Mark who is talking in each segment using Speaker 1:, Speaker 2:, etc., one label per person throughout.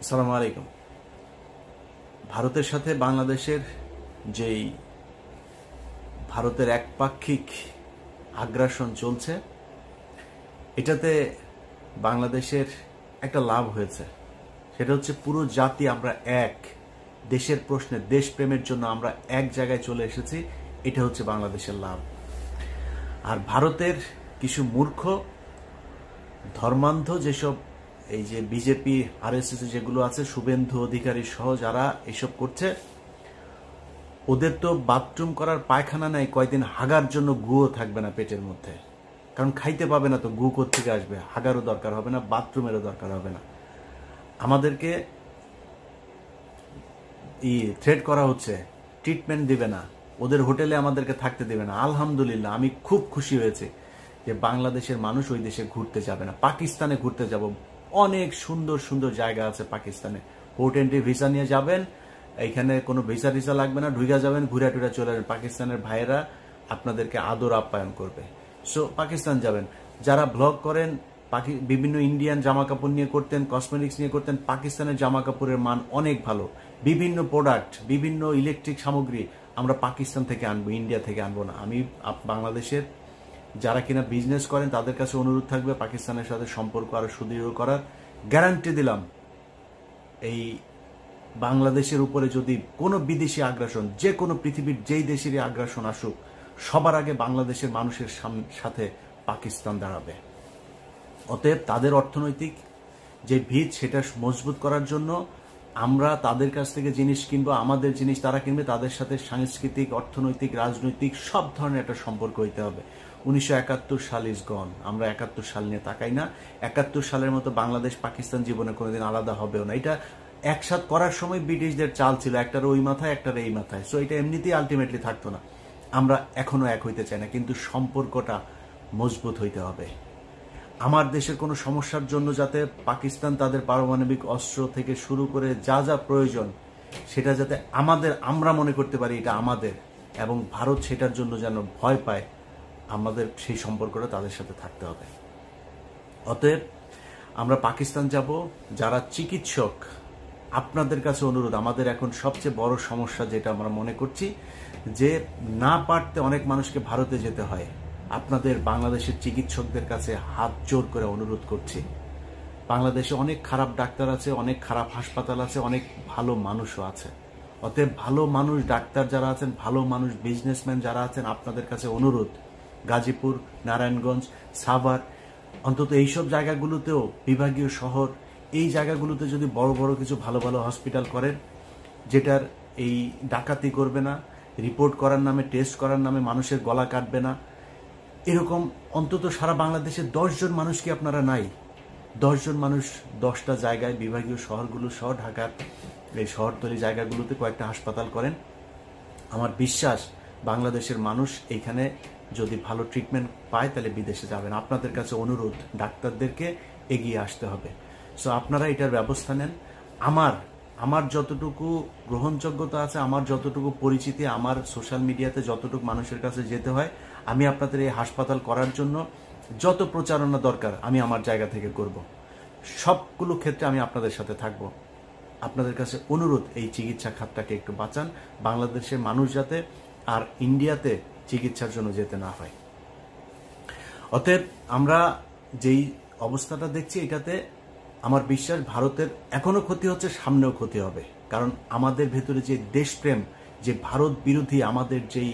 Speaker 1: আসসালামু আলাইকুম। ভারতের সাথে বাংলাদেশের যেই ভারতের একপাক্ষিক আগ্রাসন চলছে, এটাতে বাংলাদেশের একটা লাভ হয়েছে। সেটা হচ্ছে পুরো জাতি আমরা এক, দেশের প্রশ্নে দেশপ্রেমের জন্য আমরা এক জায়গায় চলে এসেছি। এটা হচ্ছে বাংলাদেশের লাভ। আর ভারতের কিছু মূর্খ ধর্মান্ধ যেসব এই যে বিজেপি আরএসএস যেগুলো আছে, শুভেন্দু অধিকারী সহ যারা এসব করছে, ওদের তো বাথরুম করার পায়খানা নাই, কয়দিন হাগার জন্য গুও থাকবে না পেটের মধ্যে। কারণ খাইতে পাবে না তো গু কোত্থেকে আসবে? হাগারও দরকার হবে না, বাথরুমেরও দরকার হবে না। আমাদেরকে থ্রেট করা হচ্ছে, ট্রিটমেন্ট দিবে না, ওদের হোটেলে আমাদেরকে থাকতে দিবে না। আলহামদুলিল্লাহ, আমি খুব খুশি হয়েছি যে বাংলাদেশের মানুষ ওই দেশে ঘুরতে যাবে না। পাকিস্তানে ঘুরতে যাব, অনেক সুন্দর সুন্দর জায়গা আছে পাকিস্তানে। পোর্ট এন্ট্রি ভিসা নিয়ে যাবেন, এইখানে কোনো ভিসা টিসা লাগবে না, ঢুকে যাবেন, ঘুরে টুরে চলে যাবেন। পাকিস্তানের ভাইয়েরা আপনাদেরকে আদর আপ্যায়ন করবে। সো পাকিস্তান যাবেন। যারা ব্লগ করেন, বিভিন্ন ইন্ডিয়ান জামা কাপড় নিয়ে করতেন, কসমেটিক্স নিয়ে করতেন, পাকিস্তানের জামা কাপড়ের মান অনেক ভালো। বিভিন্ন প্রোডাক্ট, বিভিন্ন ইলেকট্রিক সামগ্রী আমরা পাকিস্তান থেকে আনবো, ইন্ডিয়া থেকে আনবো না। আমি বাংলাদেশের যারা কিনা বিজনেস করেন তাদের কাছে অনুরোধ থাকবে পাকিস্তানের সাথে সম্পর্ক আরো সুদৃঢ় করার। গ্যারান্টি দিলাম, এই বাংলাদেশের উপরে যদি কোনো বিদেশি আগ্রাসন, যে কোনো পৃথিবীর যেই দেশেরই আগ্রাসন আসুক, সবার আগে বাংলাদেশের মানুষের সাথে পাকিস্তান দাঁড়াবে। অতএব তাদের অর্থনৈতিক যে ভিত, সেটা মজবুত করার জন্য আমরা তাদের কাছ থেকে জিনিস কিনবো, আমাদের জিনিস তারা কিনবে। তাদের সাথে সাংস্কৃতিক, অর্থনৈতিক, রাজনৈতিক সব ধরনের একটা সম্পর্ক হইতে হবে। 1971 সাল ইজ গন। আমরা 71 সাল নিয়ে তাকাই না। 71 সালের মতো বাংলাদেশ পাকিস্তান জীবনে কোনোদিন আলাদা হবেও না। এটা একসাথ করার সময় ব্রিটিশদের চাল ছিল, একটার ওই মাথায় একটার এই মাথায়। সো এটা এমনিতেই আলটিমেটলি থাকতো না। আমরা এখনো এক হইতে চাই না, কিন্তু সম্পর্কটা মজবুত হইতে হবে। আমার দেশের কোনো সমস্যার জন্য যাতে পাকিস্তান তাদের পারমাণবিক অস্ত্র থেকে শুরু করে যা যা প্রয়োজন, সেটা যাতে আমরা মনে করতে পারি এটা আমাদের, এবং ভারত সেটার জন্য যেন ভয় পায়, আমাদের সেই সম্পর্কটা তাদের সাথে থাকতে হবে। অতএব আমরা পাকিস্তান যাব। যারা চিকিৎসক, আপনাদের কাছে অনুরোধ, আমাদের এখন সবচেয়ে বড় সমস্যা যেটা আমরা মনে করছি, যে না পারতে অনেক মানুষকে ভারতে যেতে হয়। আপনাদের বাংলাদেশের চিকিৎসকদের কাছে হাত জোর করে অনুরোধ করছি, বাংলাদেশে অনেক খারাপ ডাক্তার আছে, অনেক খারাপ হাসপাতাল আছে, অনেক ভালো মানুষও আছে। অতএব ভালো মানুষ, ডাক্তার যারা আছেন, ভালো মানুষ, বিজনেসম্যান যারা আছেন, আপনাদের কাছে অনুরোধ, গাজীপুর, নারায়ণগঞ্জ, সাভার, অন্তত এইসব জায়গাগুলোতেও, বিভাগীয় শহর, এই জায়গাগুলোতে যদি বড় বড় কিছু ভালো ভালো হসপিটাল করেন, যেটার এই ডাকাতি করবে না, রিপোর্ট করার নামে, টেস্ট করার নামে মানুষের গলা কাটবে না, এরকম অন্তত সারা বাংলাদেশে 10 জন মানুষ কি আপনারা নাই? 10 জন মানুষ 10টা জায়গায়, বিভাগীয় শহরগুলো সহ ঢাকার এই শহরতলি জায়গাগুলোতে কয়েকটা হাসপাতাল করেন। আমার বিশ্বাস বাংলাদেশের মানুষ এইখানে যদি ভালো ট্রিটমেন্ট পায় তাহলে বিদেশে যাবেন। আপনাদের কাছে অনুরোধ, ডাক্তারদেরকে এগিয়ে আসতে হবে। সো আপনারা এটার ব্যবস্থা নেন। আমার যতটুকু গ্রহণযোগ্যতা আছে, আমার যতটুকু পরিচিতি, আমার সোশ্যাল মিডিয়াতে যতটুকু মানুষের কাছে যেতে হয়, আমি আপনাদের এই হাসপাতাল করার জন্য যত প্রচারণা দরকার আমি আমার জায়গা থেকে করব। সবগুলো ক্ষেত্রে আমি আপনাদের সাথে থাকব। আপনাদের কাছে অনুরোধ, এই চিকিৎসা খাতটাকে একটু বাঁচান, বাংলাদেশের মানুষ যাতে আর ইন্ডিয়াতে চিকিৎসার জন্য যেতে না হয়। অতএব আমরা যেই অবস্থাটা দেখছি, এটাতে আমার বিশ্বাস ভারতের এখনো ক্ষতি হচ্ছে, সামনেও ক্ষতি হবে। কারণ আমাদের ভেতরে যে দেশপ্রেম, যে ভারত বিরোধী আমাদের যেই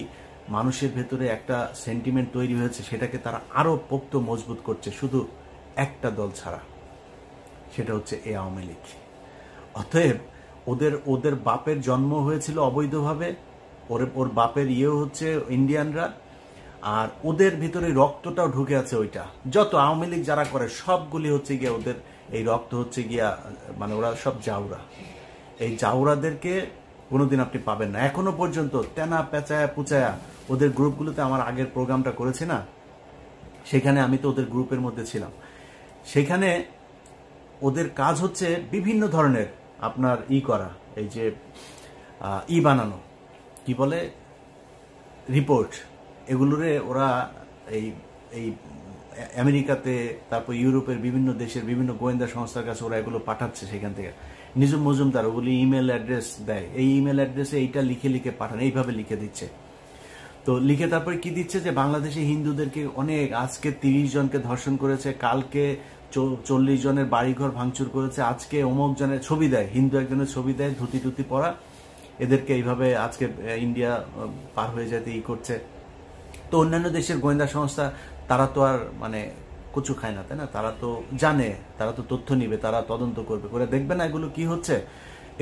Speaker 1: মানুষের ভেতরে একটা সেন্টিমেন্ট তৈরি হয়েছে, সেটাকে তারা আরো পোক্ত মজবুত করছে, শুধু একটা দল ছাড়া, সেটা হচ্ছে এই আওয়ামী লীগ। অতএব ওদের বাপের জন্ম হয়েছিল অবৈধভাবে, ওর বাপের হচ্ছে ইন্ডিয়ানরা, আর ওদের ভিতরে রক্তটাও ঢুকে আছে। ওইটা যত আওয়ামী লীগ যারা করে সবগুলি হচ্ছে গিয়া ওদের এই রক্ত হচ্ছে গিয়া, মানে ওরা সব জাউরা। এই জাউরাদেরকে কোনোদিন আপনি পাবেন না। এখনো পর্যন্ত তেনা পেঁচায়া পুচায়া ওদের গ্রুপগুলোতে, আমার আগের প্রোগ্রামটা করেছি না, সেখানে আমি তো ওদের গ্রুপের মধ্যে ছিলাম। সেখানে ওদের কাজ হচ্ছে বিভিন্ন ধরনের আপনার করা, এই যে বানানো, কি বলে, রিপোর্ট, এগুলোরে ওরা এই আমেরিকাতে, তারপর ইউরোপের বিভিন্ন দেশের বিভিন্ন গোয়েন্দা সংস্থার কাছে ওরা এগুলো পাঠাচ্ছে। সেখান থেকে নিজুম মজুমদার ওগুলি ইমেল অ্যাড্রেস দেয়, এই ইমেল অ্যাড্রেসে এইটা লিখে লিখে পাঠান, এইভাবে লিখে দিচ্ছে। তো লিখে তারপরে কি দিচ্ছে যে বাংলাদেশে হিন্দুদেরকে অনেক, আজকে 30 জনকে ধর্ষণ করেছে, কালকে 40 জনের বাড়িঘর ভাঙচুর করেছে, আজকে অমুক জনের ছবি দেয়, হিন্দু একজনের ছবি দেয় ধুতি টুতি পরা, এদেরকে এইভাবে আজকে ইন্ডিয়া পার হয়ে যেতে করছে। তো অন্যান্য দেশের গোয়েন্দা সংস্থা তারা তো আর মানে কচু খায় না, তাই না? তারা তো জানে, তারা তো তথ্য নিবে, তারা তদন্ত করবে, করে দেখবে না এগুলো কি হচ্ছে,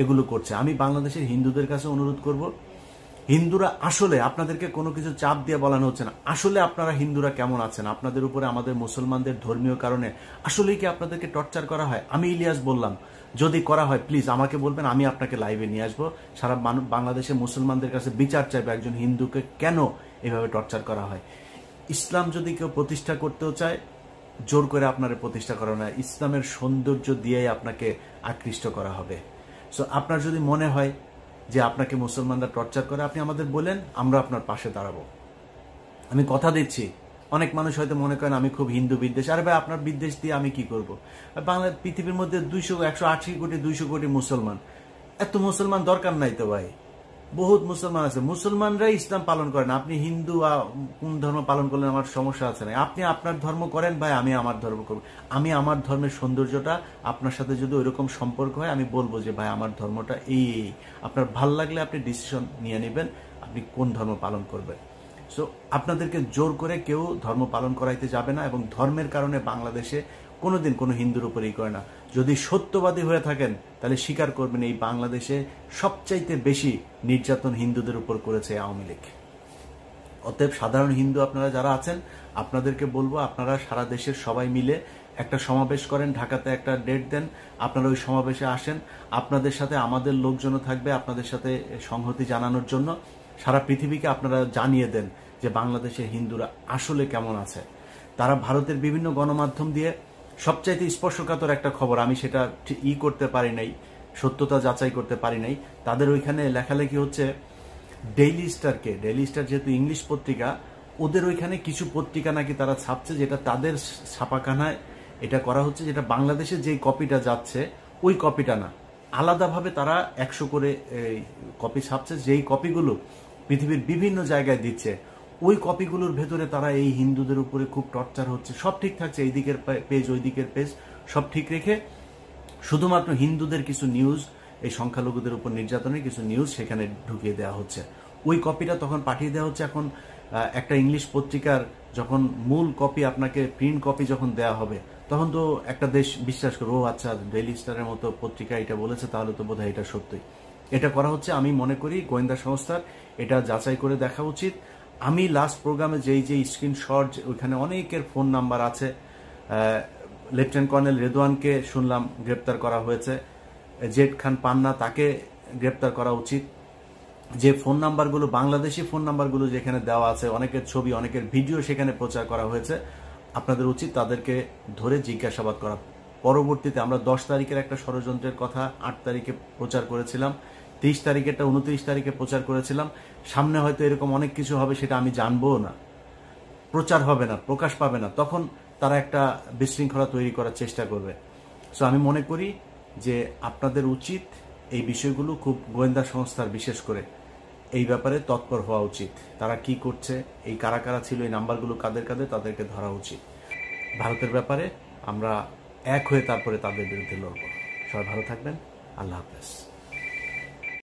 Speaker 1: এগুলো করছে। আমি বাংলাদেশের হিন্দুদের কাছে অনুরোধ করব, হিন্দুরা আসলে, আপনাদেরকে কোনো কিছু চাপ দিয়ে বলানো হচ্ছে না, আসলে আপনারা হিন্দুরা কেমন আছেন? আপনাদের উপরে আমাদের মুসলমানদের ধর্মীয় কারণে আসলেই কি আপনাদেরকে টর্চার করা হয়? আমি ইলিয়াস বললাম, যদি করা হয় প্লিজ আমাকে বলবেন, আমি আপনাকে লাইভে নিয়ে আসবো, সারা বাংলাদেশের মুসলমানদের কাছে বিচার চাইবে একজন হিন্দুকে কেন এভাবে টর্চার করা হয়। ইসলাম যদি কেউ প্রতিষ্ঠা করতেও চায়, জোর করে আপনার প্রতিষ্ঠা করা না, ইসলামের সৌন্দর্য দিয়েই আপনাকে আকৃষ্ট করা হবে। সো আপনার যদি মনে হয় যে আপনাকে মুসলমানরা টর্চার করে, আপনি আমাদের বলেন, আমরা আপনার পাশে দাঁড়াবো। আমি কথা দিচ্ছি, অনেক মানুষ হয়তো মনে করেন আমি খুব হিন্দু বিদ্বেষ, আরে ভাই আপনার বিদ্বেষ দিয়ে আমি কি করব? বাংলা পৃথিবীর মধ্যে 180 কোটি 200 কোটি মুসলমান, এত মুসলমান দরকার নাই তো ভাই, বহুত মুসলমান আছে, মুসলমানরাই ইসলাম পালন করেন। আপনি হিন্দু কোন ধর্ম পালন করলেন আমার সমস্যা আছে না, আপনি আপনার ধর্ম করেন ভাই, আমি আমার ধর্ম করব। আমি আমার ধর্মের সৌন্দর্যটা, আপনার সাথে যদি ওইরকম সম্পর্ক হয় আমি বলবো যে ভাই আমার ধর্মটা এই, আপনার ভাল লাগলে আপনি ডিসিশন নিয়ে নেবেন আপনি কোন ধর্ম পালন করবেন। সো আপনাদেরকে জোর করে কেউ ধর্ম পালন করাইতে যাবে না, এবং ধর্মের কারণে বাংলাদেশে কোনোদিন কোনো হিন্দুর উপরেই করে না। যদি সত্যবাদী হয়ে থাকেন তাহলে স্বীকার করবেন এই বাংলাদেশে সবচাইতে বেশি নির্যাতন হিন্দুদের উপর করেছে আওয়ামী লীগ। অতএব সাধারণ হিন্দু আপনারা যারা আছেন, আপনাদেরকে বলবো আপনারা সারা দেশের সবাই মিলে একটা সমাবেশ করেন, ঢাকাতে একটা ডেট দেন, আপনারা ওই সমাবেশে আসেন, আপনাদের সাথে আমাদের লোকজনও থাকবে আপনাদের সাথে সংহতি জানানোর জন্য। সারা পৃথিবীকে আপনারা জানিয়ে দেন যে বাংলাদেশের হিন্দুরা আসলে কেমন আছে। তারা ভারতের বিভিন্ন গণমাধ্যম দিয়ে সবচাইতে স্পর্শকাতর একটা খবর, আমি সেটা করতে পারি নাই, সত্যতা যাচাই করতে পারি নাই, তাদের ওইখানে লেখালেখি হচ্ছে ডেইলি স্টার যেহেতু ইংলিশ পত্রিকা, ওদের ওইখানে কিছু পত্রিকা নাকি তারা ছাপছে, যেটা তাদের ছাপাখানায় এটা করা হচ্ছে, যেটা বাংলাদেশে যেই কপিটা যাচ্ছে ওই কপিটা না, আলাদাভাবে তারা 100 করে কপি ছাপছে, যেই কপিগুলো পৃথিবীর বিভিন্ন জায়গায় দিচ্ছে। ওই কপিগুলোর ভেতরে তারা এই হিন্দুদের উপরে খুব টর্চার হচ্ছে, সব ঠিক থাকছে, এই দিকের পেজ ওই দিকের পেজ সব ঠিক রেখে শুধুমাত্র হিন্দুদের কিছু নিউজ, এই সংখ্যালঘুদের উপর নির্যাতনের কিছু নিউজ সেখানে ঢুকিয়ে দেওয়া হচ্ছে। ওই কপিটা তখন পাঠিয়ে দেওয়া হচ্ছে। এখন একটা ইংলিশ পত্রিকার যখন মূল কপি আপনাকে প্রিন্ট কপি যখন দেওয়া হবে, তখন তো একটা দেশ বিশ্বাস করবে, ও আচ্ছা ডেইলি স্টারের মতো পত্রিকা এটা বলেছে, তাহলে তো বোধহয় এটা সত্যি। এটা করা হচ্ছে, আমি মনে করি গোয়েন্দা সংস্থার এটা যাচাই করে দেখা উচিত। আমি লাস্ট প্রোগ্রামে যেই স্ক্রিনশট, ওইখানে অনেকের ফোন নাম্বার আছে। লেফটেন্যান্ট কর্নেল রেদওয়ানকে শুনলাম গ্রেপ্তার করা হয়েছে, জেড খান পান্না তাকে গ্রেপ্তার করা উচিত। যে ফোন নাম্বারগুলো, বাংলাদেশি ফোন নাম্বারগুলো যেখানে দেওয়া আছে, অনেকের ছবি অনেকের ভিডিও সেখানে প্রচার করা হয়েছে, আপনাদের উচিত তাদেরকে ধরে জিজ্ঞাসাবাদ করা। পরবর্তীতে আমরা 10 তারিখের একটা ষড়যন্ত্রের কথা 8 তারিখে প্রচার করেছিলাম, 30 তারিখেরটা 29 তারিখে প্রচার করেছিলাম। সামনে হয়তো এরকম অনেক কিছু হবে, সেটা আমি জানবো না, প্রচার হবে না, প্রকাশ পাবে না, তখন তারা একটা বিশৃঙ্খলা তৈরি করার চেষ্টা করবে। সো আমি মনে করি যে আপনাদের উচিত এই বিষয়গুলো, খুব গোয়েন্দা সংস্থার বিশেষ করে এই ব্যাপারে তৎপর হওয়া উচিত। তারা কি করছে, এই কারা কারা ছিল, এই নাম্বারগুলো কাদের কাদের, তাদেরকে ধরা উচিত। ভারতের ব্যাপারে আমরা এক হয়ে তারপরে তাদের বিরুদ্ধে লড়ব। সবাই ভালো থাকবেন, আল্লাহ হাফেজ।